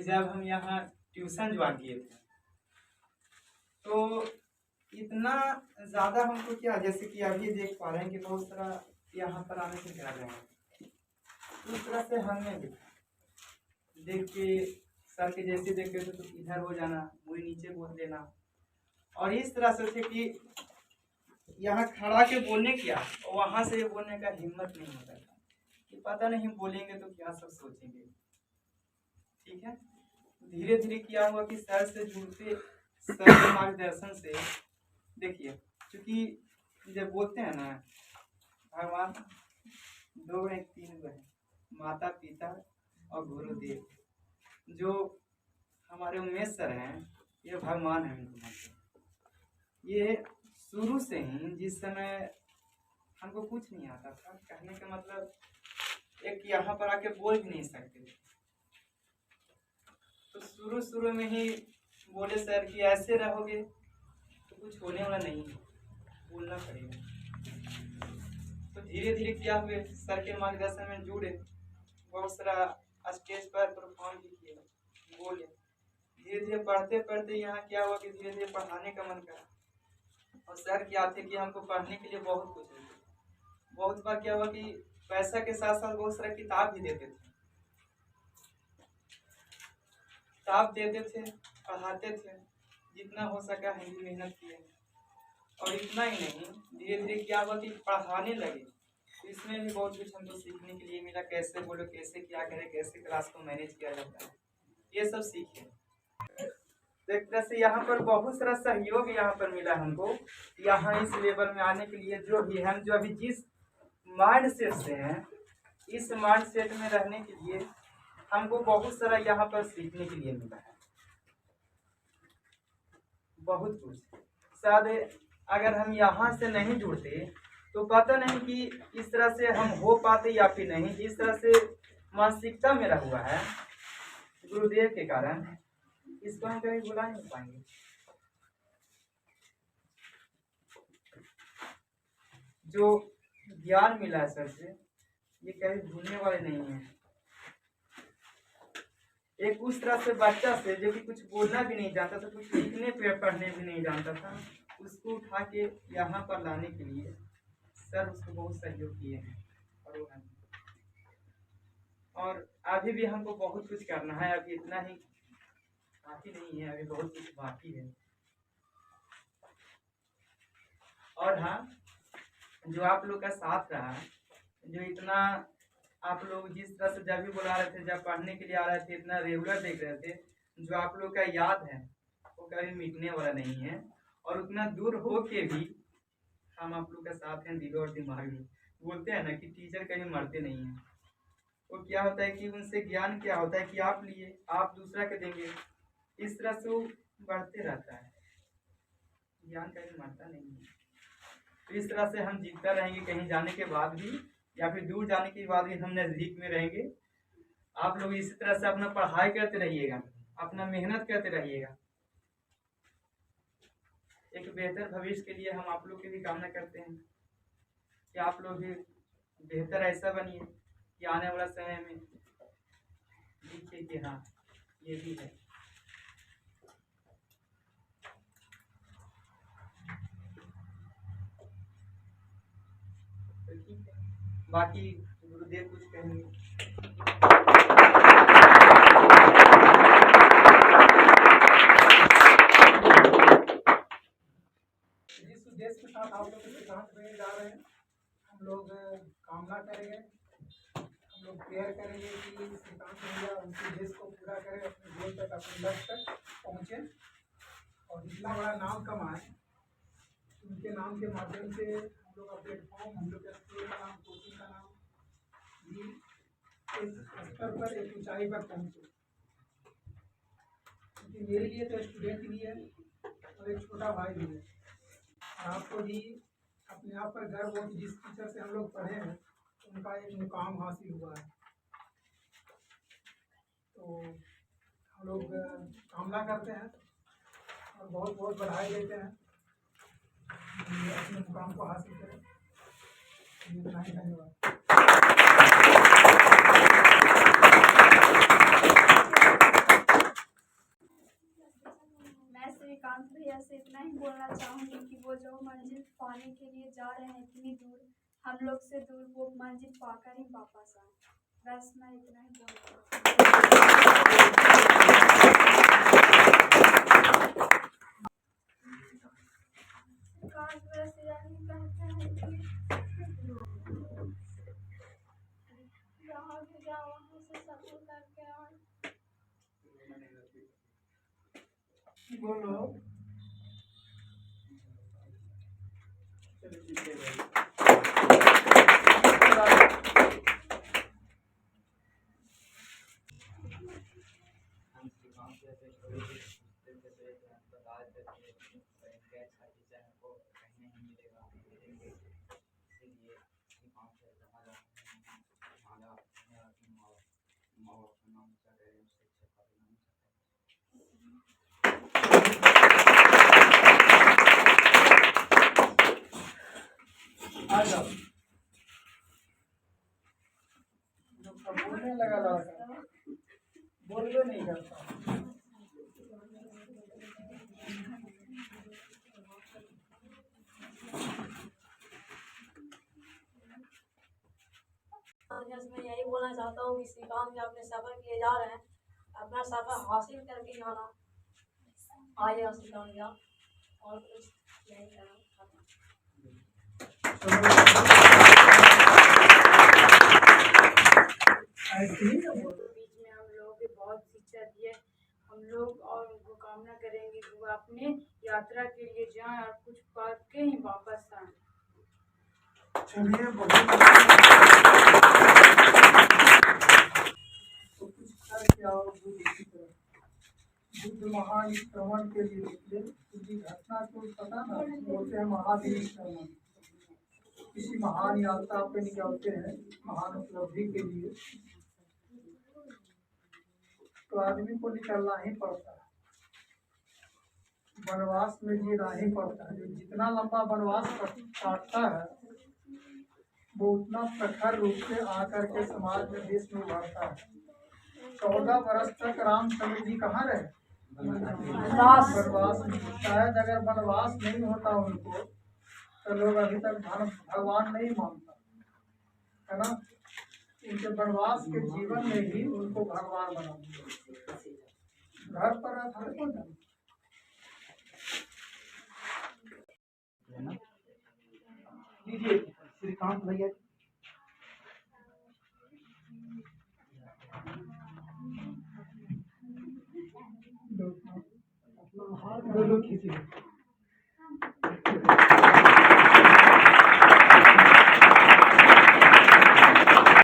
जब हम यहाँ ट्यूशन ज्वाइन किए थे तो इतना ज़्यादा हमको क्या, जैसे कि अभी देख पा रहे हैं कि बहुत सारा यहाँ पर आने से कर रहे हैं, उस तरह से हमने देख के सर के जैसे देखे थे तो इधर हो जाना, मुँह नीचे बोल देना, और इस तरह से थे कि यहाँ खड़ा के बोलने किया और वहाँ से बोलने का हिम्मत नहीं होता था कि पता नहीं बोलेंगे तो क्या सब सोचेंगे। ठीक है, धीरे धीरे क्या हुआ कि सर से जुड़ते, सर के मार्गदर्शन से देखिए, क्योंकि जब बोलते हैं ना भगवान दो हैं तीन हैं, माता पिता और गुरुदेव, जो हमारे उमेश सर हैं ये भगवान है। ये शुरू से ही जिस समय हमको कुछ नहीं आता था, कहने का मतलब एक यहाँ पर आके बोल भी नहीं सकते, तो शुरू में ही बोले सर कि ऐसे रहोगे तो कुछ होने वाला नहीं है, बोलना पड़ेगा। तो धीरे धीरे क्या हुए, सर के मार्गदर्शन में जुड़े, बहुत सारा स्टेज पर परफॉर्म भी किया, बोले। धीरे धीरे पढ़ते पढ़ते यहाँ क्या हुआ कि धीरे धीरे पढ़ाने का मन करा, और सर क्या थे कि हमको पढ़ने के लिए बहुत कुछ देते। बहुत बार क्या हुआ कि पैसा के साथ साथ बहुत सारा किताब भी देते थे, किताब देते थे, पढ़ाते थे, जितना हो सका हम भी मेहनत किए। और इतना ही नहीं, धीरे धीरे क्या हुआ कि पढ़ाने लगे, तो इसमें भी बहुत कुछ हमको सीखने के लिए मिला, कैसे बोलो, कैसे क्या करें, कैसे क्लास को मैनेज किया जाता है, ये सब सीखे। एक तरह से यहाँ पर बहुत सारा सहयोग यहाँ पर मिला हमको, यहाँ इस लेवल में आने के लिए। जो भी हम जो अभी जिस माइंड सेट से हैं, इस माइंड सेट में रहने के लिए हमको बहुत सारा यहाँ पर सीखने के लिए मिला है, बहुत कुछ। शायद अगर हम यहाँ से नहीं जुड़ते तो पता नहीं कि इस तरह से हम हो पाते या फिर नहीं। जिस तरह से मानसिकता मेरा हुआ है गुरुदेव के कारण, इसको हम कभी भुला नहीं पाएंगे। जो ज्ञान मिला है सर से, ये कभी भूलने वाले नहीं है। एक उस तरह से बच्चा से जो कि कुछ बोलना भी नहीं जानता था, कुछ लिखने पे पढ़ने भी नहीं जानता था, उसको उठा के यहाँ पर लाने के लिए सर उसको बहुत सहयोग किए हैं। और अभी भी हमको बहुत कुछ करना है, अभी इतना ही काफी नहीं है, अभी बहुत कुछ बाकी है। और हाँ, जो आप लोग का साथ रहा, जो इतना आप लोग जिस तरह से जब भी बुला रहे थे, जब पढ़ने के लिए आ रहे थे, इतना रेगुलर देख रहे थे, जो आप लोग का याद है वो कभी मिटने वाला नहीं है। और उतना दूर हो के भी हम आप लोग का साथ हैं, दिल और दिमाग में। बोलते हैं ना कि टीचर कभी मरते नहीं हैं। वो क्या होता है कि उनसे ज्ञान क्या होता है कि आप लिए, आप दूसरा के देंगे, इस तरह से वो बढ़ते रहता है, ज्ञान कभी मरता नहीं है। तो इस तरह से हम जीतता रहेंगे, कहीं जाने के बाद भी या फिर दूर जाने के बाद भी हम नज़दीक में रहेंगे। आप लोग इसी तरह से अपना पढ़ाई करते रहिएगा, अपना मेहनत करते रहिएगा। एक बेहतर भविष्य के लिए हम आप लोग की भी कामना करते हैं कि आप लोग भी बेहतर ऐसा बनिए कि आने वाला समय में देखिए कि हाँ ये भी है। तो ठीक है, बाकी गुरुदेव कुछ कहेंगे। जिस उद्देश्य के साथ आप लोग सिद्धांत में जा रहे हैं, हम लोग कामना करेंगे, हम लोग प्रेयर करेंगे कि सिद्धांत भैया उनके उद्देश्य को पूरा करें, अपने गोल तक, अपने लक्ष्य तक पहुँचे और जितना बड़ा नाम कमाए। उनके नाम के माध्यम से हम लोग का प्लेटफॉर्म, हम लोग के स्कूल का नाम, कोचिंग का नाम भी इस स्तर पर, एक ऊंचाई पर पहुँचे। क्योंकि मेरे लिए तो स्टूडेंट भी है और एक छोटा भाई भी है। आपको भी अपने आप पर गर्व हो कि जिस टीचर से हम लोग पढ़े हैं उनका एक मुकाम हासिल हुआ है। तो हम लोग कामना करते हैं और बहुत बहुत बधाई देते हैं कि अपने मुकाम को हासिल करें। इतना ही, धन्यवाद। भैया से इतना ही बोलना चाहूँगी कि वो जो मंजिल पाने के लिए जा रहे हैं इतनी दूर, हम लोग से दूर, वो मंजिल पाकर ही वापस आए। बस मैं इतना ही बोलूँगी। काश बस यही कहते हैं कि जहाँ भी जाओ वहाँ से सफर करके आओ। बोलो। आ जाओ। बोलने लगा लड़का, बोलबे नहीं करता। मैं यही बोलना चाहता हूँ कि श्रीकांत जी अपने सफर किए जा रहे हैं, अपना सफर हासिल करके आना। आइए श्रीकांत जी, और कुछ नहीं करना। बीच में हम लोगों के बहुत शिक्षा दिए। हम लोग और उनको कामना करेंगे कि वो अपने यात्रा के लिए जाएं और कुछ पढ़ के ही वापस आएं। चलिए, बहुत तो कुछ करके आओ बुद्ध की तरफ। बुद्ध महानिष्क्रमण के लिए निकले। उनकी घटना को पता ना, बोलते हैं महानिष्क्रमण। किसी महान यात्रा पे निकलते हैं महान उपलब्धि के लिए, तो आदमी को निकलना ही पड़ता है, वनवास में जीना ही पड़ता है। जो जितना लंबा वनवास काटता है वो उतना प्रखर रूप से आकर के समाज में देश में उभरता है। 14 वर्ष तक रामचंद्र जी कहाँ रहे? वनवास में। शायद अगर वनवास नहीं होता उनको तो लोग अभी तक भगवान नहीं मानता है ना। उनके वनवास के जीवन में ही उनको भगवान बना दिया। घर पर लीजिए श्रीकांत भैया। अपना हार खींचिए।